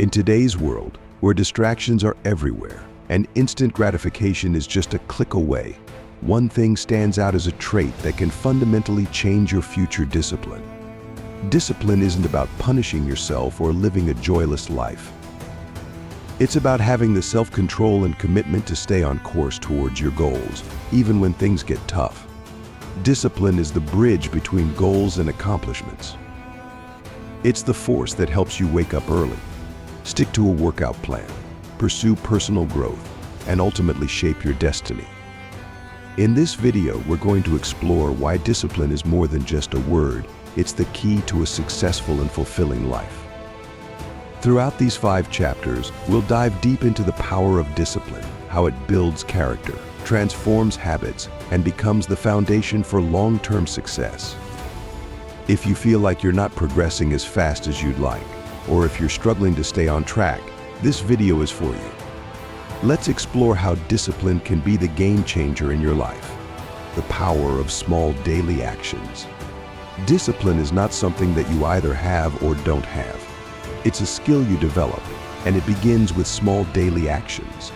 In today's world, where distractions are everywhere and instant gratification is just a click away, one thing stands out as a trait that can fundamentally change your future: discipline. Discipline isn't about punishing yourself or living a joyless life. It's about having the self-control and commitment to stay on course towards your goals, even when things get tough. Discipline is the bridge between goals and accomplishments. It's the force that helps you wake up early, stick to a workout plan, pursue personal growth, and ultimately shape your destiny. In this video, we're going to explore why discipline is more than just a word. It's the key to a successful and fulfilling life. Throughout these 5 chapters, we'll dive deep into the power of discipline, how it builds character, transforms habits, and becomes the foundation for long-term success. If you feel like you're not progressing as fast as you'd like, or if you're struggling to stay on track, this video is for you. Let's explore how discipline can be the game changer in your life. The power of small daily actions. Discipline is not something that you either have or don't have. It's a skill you develop, and it begins with small daily actions.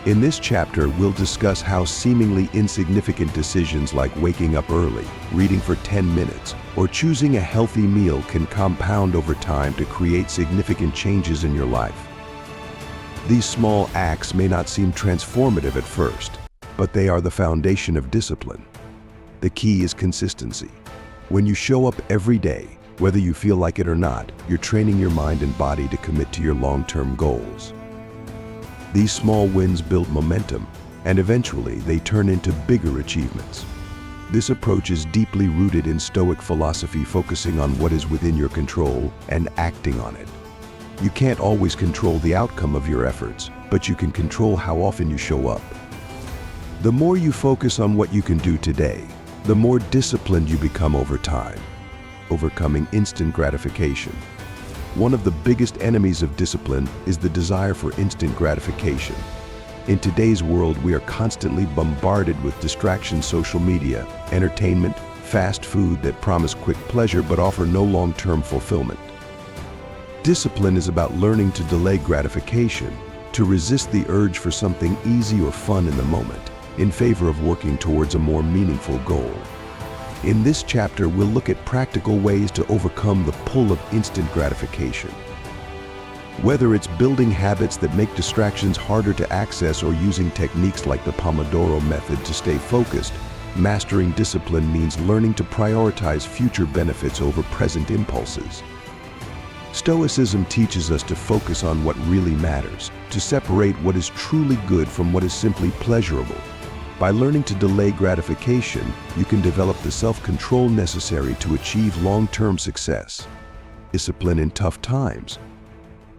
In this chapter, we'll discuss how seemingly insignificant decisions like waking up early, reading for 10 minutes, or choosing a healthy meal can compound over time to create significant changes in your life. These small acts may not seem transformative at first, but they are the foundation of discipline. The key is consistency. When you show up every day, whether you feel like it or not, you're training your mind and body to commit to your long-term goals. These small wins build momentum, and eventually they turn into bigger achievements. This approach is deeply rooted in Stoic philosophy, focusing on what is within your control and acting on it. You can't always control the outcome of your efforts, but you can control how often you show up. The more you focus on what you can do today, the more disciplined you become over time. Overcoming instant gratification. One of the biggest enemies of discipline is the desire for instant gratification. In today's world, we are constantly bombarded with distractions: social media, entertainment, fast food that promise quick pleasure but offer no long-term fulfillment. Discipline is about learning to delay gratification, to resist the urge for something easy or fun in the moment, in favor of working towards a more meaningful goal. In this chapter, we'll look at practical ways to overcome the pull of instant gratification. Whether it's building habits that make distractions harder to access or using techniques like the Pomodoro method to stay focused, mastering discipline means learning to prioritize future benefits over present impulses. Stoicism teaches us to focus on what really matters, to separate what is truly good from what is simply pleasurable. By learning to delay gratification, you can develop the self-control necessary to achieve long-term success. Discipline in tough times.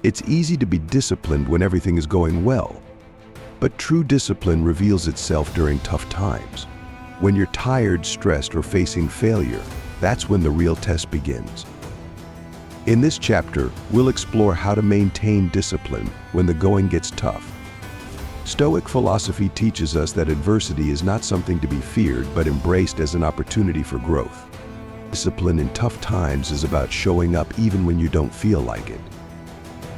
It's easy to be disciplined when everything is going well, but true discipline reveals itself during tough times. When you're tired, stressed, or facing failure, that's when the real test begins. In this chapter, we'll explore how to maintain discipline when the going gets tough. Stoic philosophy teaches us that adversity is not something to be feared, but embraced as an opportunity for growth. Discipline in tough times is about showing up even when you don't feel like it.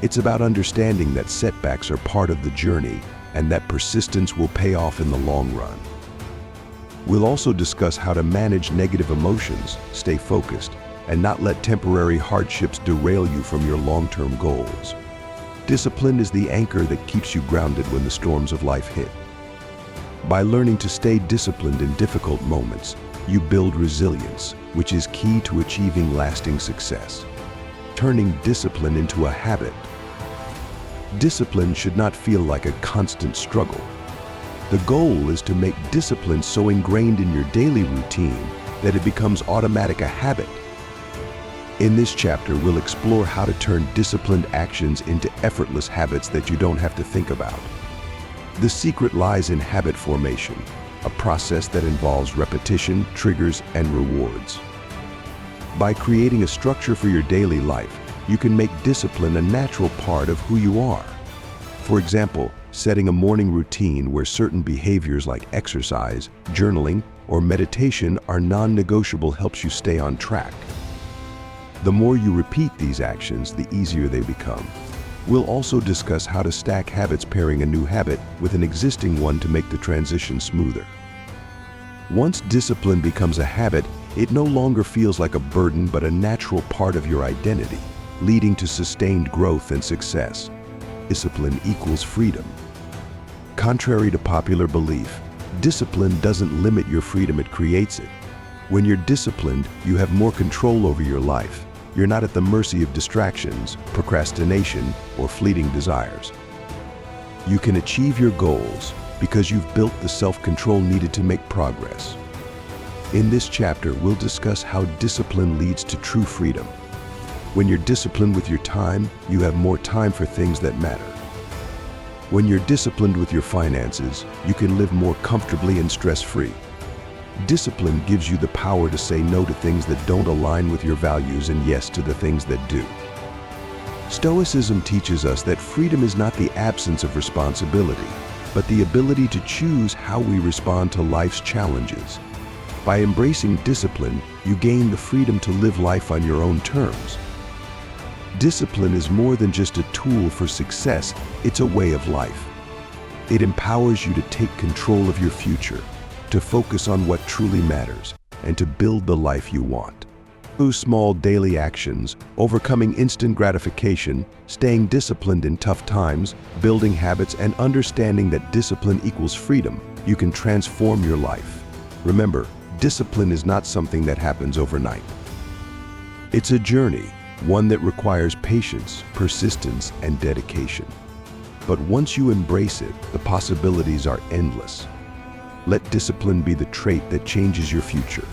It's about understanding that setbacks are part of the journey and that persistence will pay off in the long run. We'll also discuss how to manage negative emotions, stay focused, and not let temporary hardships derail you from your long-term goals. Discipline is the anchor that keeps you grounded when the storms of life hit. By learning to stay disciplined in difficult moments, you build resilience, which is key to achieving lasting success. Turning discipline into a habit. Discipline should not feel like a constant struggle. The goal is to make discipline so ingrained in your daily routine that it becomes automatic, a habit. In this chapter, we'll explore how to turn disciplined actions into effortless habits that you don't have to think about. The secret lies in habit formation, a process that involves repetition, triggers, and rewards. By creating a structure for your daily life, you can make discipline a natural part of who you are. For example, setting a morning routine where certain behaviors like exercise, journaling, or meditation are non-negotiable helps you stay on track. The more you repeat these actions, the easier they become. We'll also discuss how to stack habits, pairing a new habit with an existing one to make the transition smoother. Once discipline becomes a habit, it no longer feels like a burden but a natural part of your identity, leading to sustained growth and success. Discipline equals freedom. Contrary to popular belief, discipline doesn't limit your freedom, it creates it. When you're disciplined, you have more control over your life. You're not at the mercy of distractions, procrastination, or fleeting desires. You can achieve your goals because you've built the self-control needed to make progress. In this chapter, we'll discuss how discipline leads to true freedom. When you're disciplined with your time, you have more time for things that matter. When you're disciplined with your finances, you can live more comfortably and stress-free. Discipline gives you the power to say no to things that don't align with your values and yes to the things that do. Stoicism teaches us that freedom is not the absence of responsibility, but the ability to choose how we respond to life's challenges. By embracing discipline, you gain the freedom to live life on your own terms. Discipline is more than just a tool for success, it's a way of life. It empowers you to take control of your future, to focus on what truly matters, and to build the life you want. Through small daily actions, overcoming instant gratification, staying disciplined in tough times, building habits, and understanding that discipline equals freedom, you can transform your life. Remember, discipline is not something that happens overnight. It's a journey, one that requires patience, persistence, and dedication. But once you embrace it, the possibilities are endless. Let discipline be the trait that changes your future.